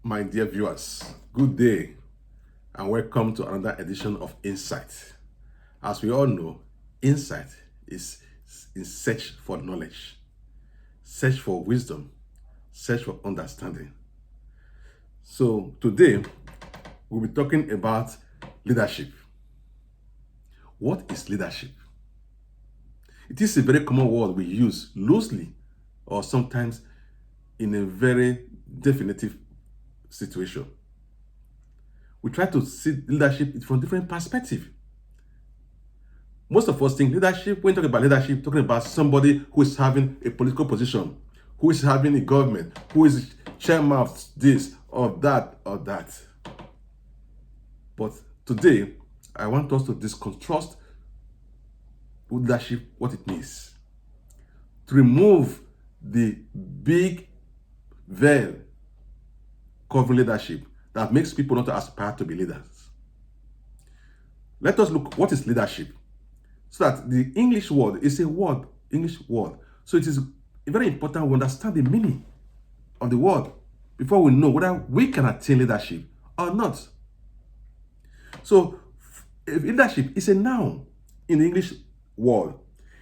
My dear viewers, good day and welcome to another edition of Insight. As we all know, insight is in search for knowledge, search for wisdom, search for understanding. So today, we'll be talking about leadership. What is leadership? It is a very common word we use loosely or sometimes in a very definitive situation. We try to see leadership from different perspectives. Most of us think leadership, when talking about leadership, talking about somebody who is having a political position, who is having a government, who is chairman of this or that or that. But today, I want us to disconstruct leadership, what it means. To remove the big veil covering leadership that makes people not aspire to be leaders. Let us look what is leadership. So that the English word is a word, English word. So it is very important we understand the meaning of the word before we know whether we can attain leadership or not. So if leadership is a noun in the English word,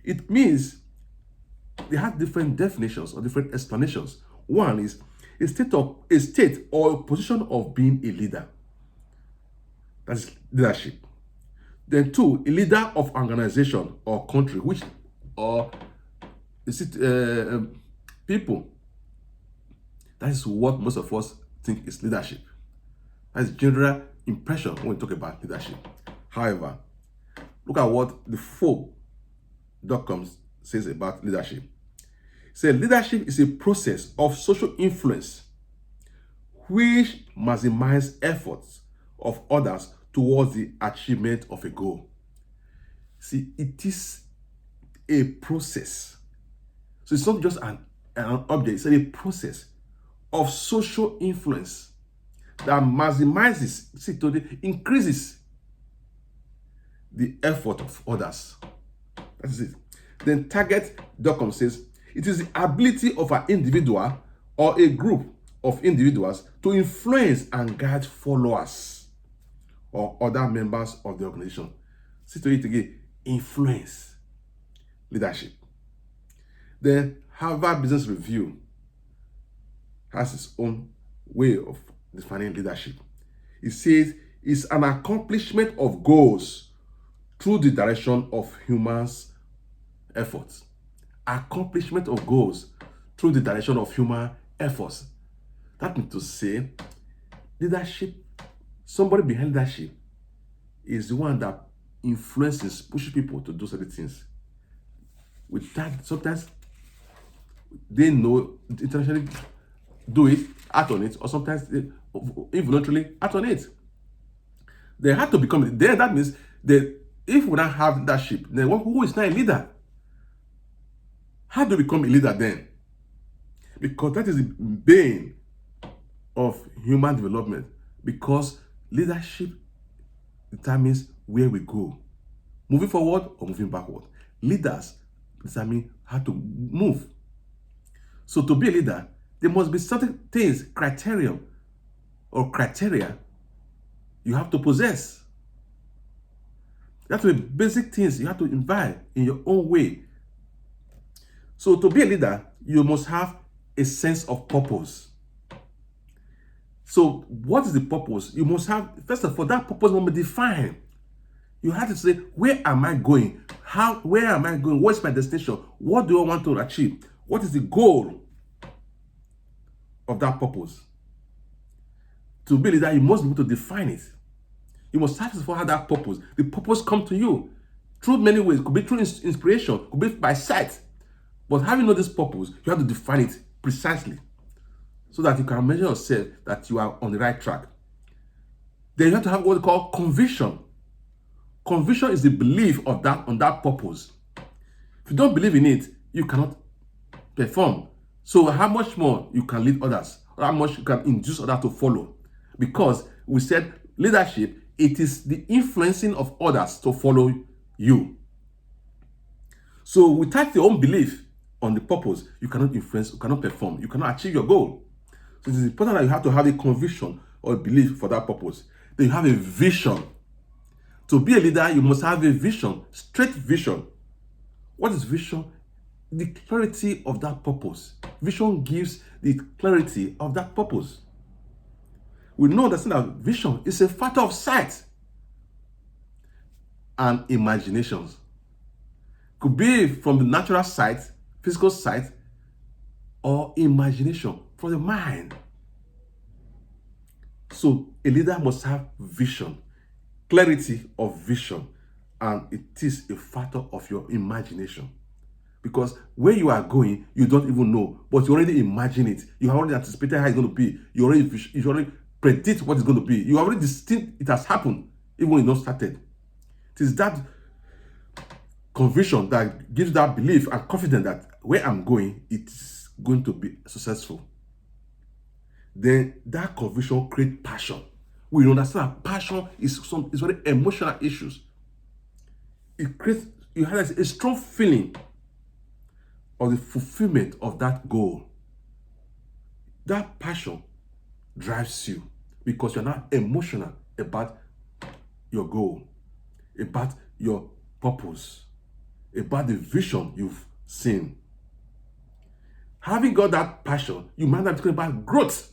it means they have different definitions or different explanations. One is a state or a position of being a leader. That's leadership. Then two, a leader of organization or country, which or is it people. That is what most of us think is leadership. That's general impression when we talk about leadership. However, look at what the folk.com says about leadership. It says leadership is a process of social influence which maximizes efforts of others towards the achievement of a goal. See, it is a process. So it's not just an object, it's a process of social influence that maximizes, increases the effort of others. That is it. Then target.com says it is the ability of an individual or a group of individuals to influence and guide followers or other members of the organization. See to it again, influence, leadership. Then Harvard Business Review has its own way of defining leadership. It says it's an accomplishment of goals through the direction of humans' efforts. Accomplishment of goals through the direction of human efforts. That means to say, leadership, somebody behind leadership is the one that influences, pushes people to do certain things. With that, sometimes they know intentionally do it, act on it, or sometimes they involuntarily act on it. They have to become, then that means that if we don't have leadership, then who is not a leader? How do we become a leader then? Because that is the bane of human development. Because leadership determines where we go, moving forward or moving backward. Leaders determine how to move. So to be a leader, there must be certain things, criteria you have to possess. That will be basic things you have to invite in your own way. So to be a leader, you must have a sense of purpose. So what is the purpose? You must have, first of all, that purpose must be defined. You have to say, where am I going? Where am I going? What's my destination? What do I want to achieve? What is the goal of that purpose? To be a leader, you must be able to define it. You must satisfy that purpose. The purpose comes to you through many ways. It could be through inspiration, it could be by sight. But having know this purpose, you have to define it precisely so that you can measure yourself that you are on the right track. Then you have to have what we call conviction. Conviction is the belief on that purpose. If you don't believe in it, you cannot perform. So how much more you can lead others, or how much you can induce others to follow? Because we said leadership, it is the influencing of others to follow you. So without your own belief on the purpose, you cannot influence, you cannot perform, you cannot achieve your goal. So it is important that you have to have a conviction or a belief for that purpose. Then you have a vision. To be a leader, you must have a vision, straight vision. What is vision? The clarity of that purpose. Vision gives the clarity of that purpose. We know that vision is a factor of sight and imaginations. Could be from the natural sight, physical sight, or imagination from the mind. So a leader must have vision, clarity of vision, and it is a factor of your imagination. Because where you are going, you don't even know, but you already imagine it. You have already anticipated how it's going to be. You already predict what it's going to be. You already think it has happened, even when it's not started. It is that conviction that gives that belief and confidence that where I'm going, it's going to be successful. Then that conviction creates passion. We understand that passion is very emotional issues. You have a strong feeling of the fulfillment of that goal. That passion drives you because you're not emotional about your goal, about your purpose, about the vision you've seen. Having got that passion, you might not be talking about growth.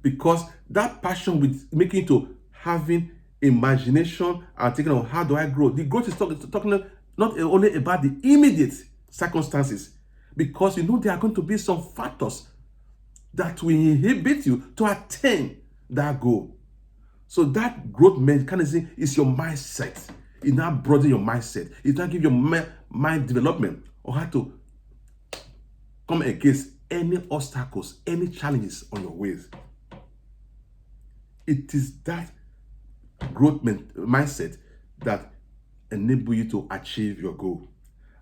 Because that passion will make you into having imagination and thinking of how do I grow. The growth is talking not only about the immediate circumstances, because you know there are going to be some factors that will inhibit you to attain that goal. So that growth mechanism is your mindset. It now broadens your mindset. It now gives your mind development or how to come against any obstacles, any challenges on your ways. It is that growth mindset that enables you to achieve your goal.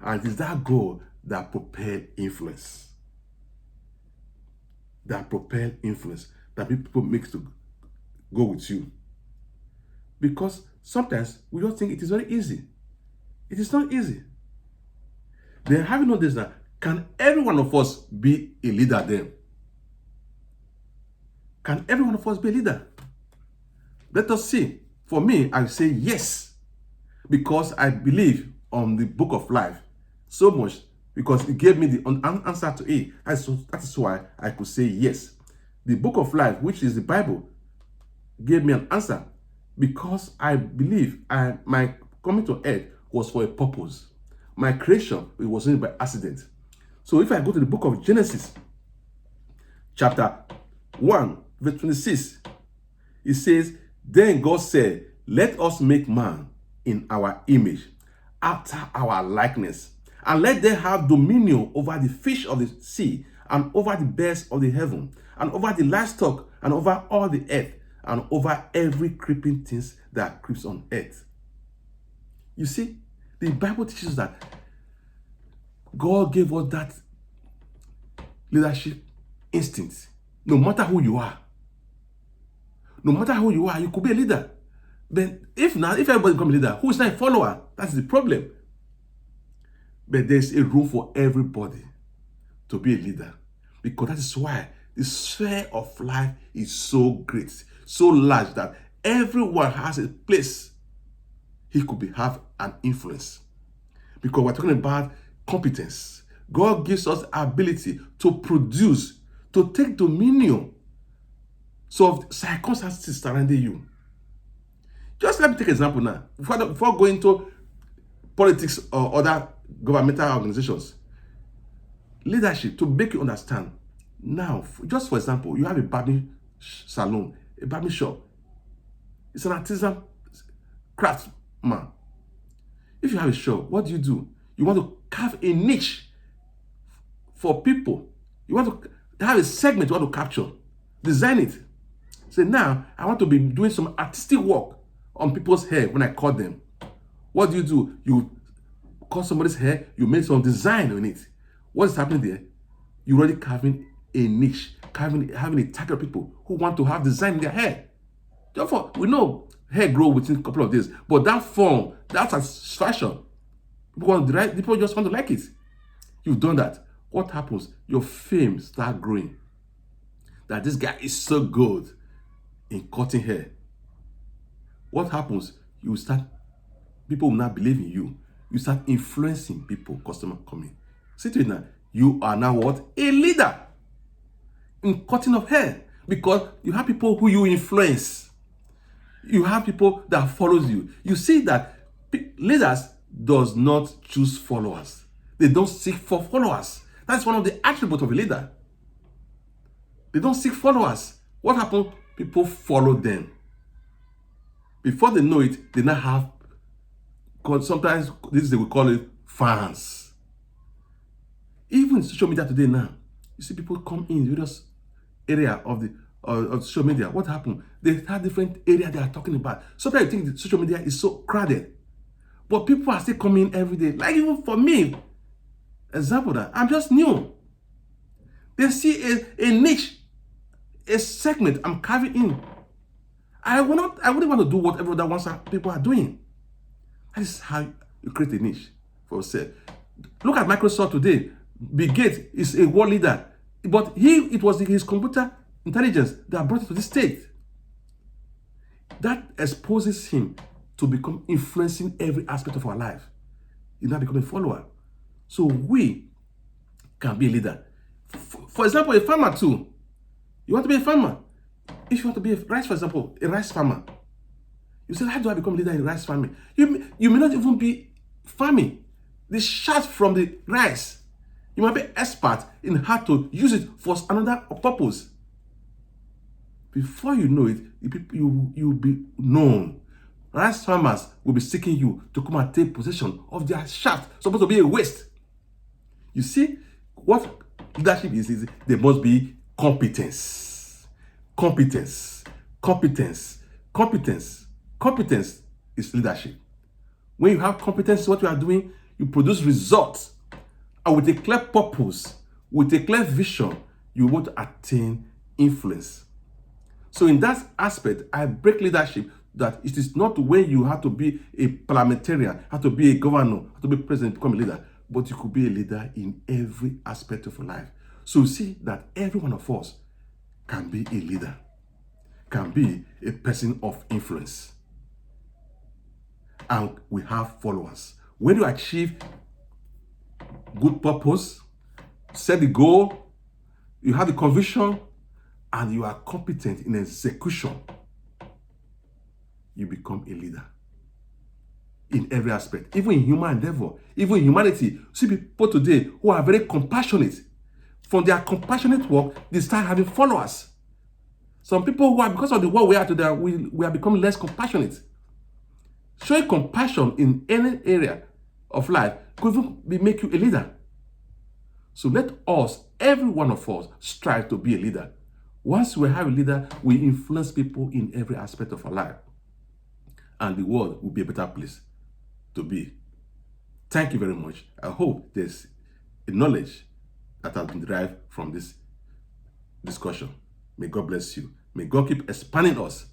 And it is that goal that propels influence. That propels influence that people make to go with you. Because sometimes we don't think it is very easy. It is not easy. Then having known this now, can every one of us be a leader then? Can every one of us be a leader? Let us see. For me, I say yes, because I believe on the book of life so much, because it gave me the answer to it. That is why I could say yes. The book of life, which is the Bible, gave me an answer because I believe my coming to earth was for a purpose. My creation, it wasn't by accident. So if I go to the book of Genesis, chapter 1, verse 26, it says, "Then God said, let us make man in our image, after our likeness, and let them have dominion over the fish of the sea, and over the birds of the heaven, and over the livestock, and over all the earth, and over every creeping thing that creeps on earth." You see, the Bible teaches that God gave us that leadership instinct. No matter who you are, you could be a leader. But if everybody becomes a leader, who is not a follower? That's the problem. But there's a room for everybody to be a leader, because that is why the sphere of life is so great, so large, that everyone has a place he could have an influence. Because we're talking about competence. God gives us ability to produce, to take dominion of circumstances surrounding you. Just let me take an example now. Before going to politics or other governmental organizations, leadership, to make you understand. Now, just for example, you have a barbing salon, a barbing shop. It's an artisan craftsman. If you have a shop, what do? You want to carve a niche for people. You want to have a segment you want to capture. Design it. Say, now, I want to be doing some artistic work on people's hair when I cut them. What do? You cut somebody's hair, you make some design on it. What is happening there? You're already carving a niche, having a target of people who want to have design in their hair. Therefore, we know hair grow within a couple of days, but that form, that satisfaction, people just want to like it. You've done that. What happens? Your fame start growing. that this guy is so good in cutting hair, what happens? People will not believe in you. You start influencing people, customer coming. See to it now, you are now what? A leader in cutting of hair, because you have people who you influence. You have people that follows you. You see that leaders does not choose followers. They don't seek for followers. That's one of the attributes of a leader. They don't seek followers. What happens? People follow them. Before they know it, they now have, sometimes this they will call it fans. Even in social media today now, you see people come in various area of the social media. What happened? They have different area they are talking about. Sometimes you think the social media is so crowded, but people are still coming every day. Like even for me, example that I'm just new. They see a niche, a segment I'm carving in. I wouldn't want to do whatever that people are doing. That is how you create a niche for yourself. Look at Microsoft today. Bill Gates is a world leader, but it was his computer intelligence that brought it to this state. That exposes him to become influencing every aspect of our life. He now become a follower. So we can be a leader. For example, a farmer too. You want to be a farmer? If you want to be for example, a rice farmer, you say, how do I become a leader in rice farming? You may not even be farming. The shaft from the rice, you might be expert in how to use it for another purpose. Before you know it, you'll be known. Rice farmers will be seeking you to come and take possession of their shaft, supposed to be a waste. You see, what leadership is there must be competence. Competence is leadership. When you have competence in what you are doing, you produce results. And with a clear purpose, with a clear vision, you want to attain influence. So in that aspect, I break leadership that it is not when you have to be a parliamentarian, have to be a governor, have to be president to become a leader, but you could be a leader in every aspect of your life. So you see that every one of us can be a leader, can be a person of influence. And we have followers. When you achieve good purpose, set the goal, you have the conviction, and you are competent in execution, you become a leader in every aspect, even in human endeavor, even in humanity. See people today who are very compassionate. From their compassionate work, they start having followers. Some people who are, because of the world we are today, we are becoming less compassionate. Showing compassion in any area of life could even make you a leader. So let us, every one of us, strive to be a leader. Once we have a leader, we influence people in every aspect of our life. And the world will be a better place to be. Thank you very much. I hope there's a knowledge that has been derived from this discussion. May God bless you. May God keep expanding us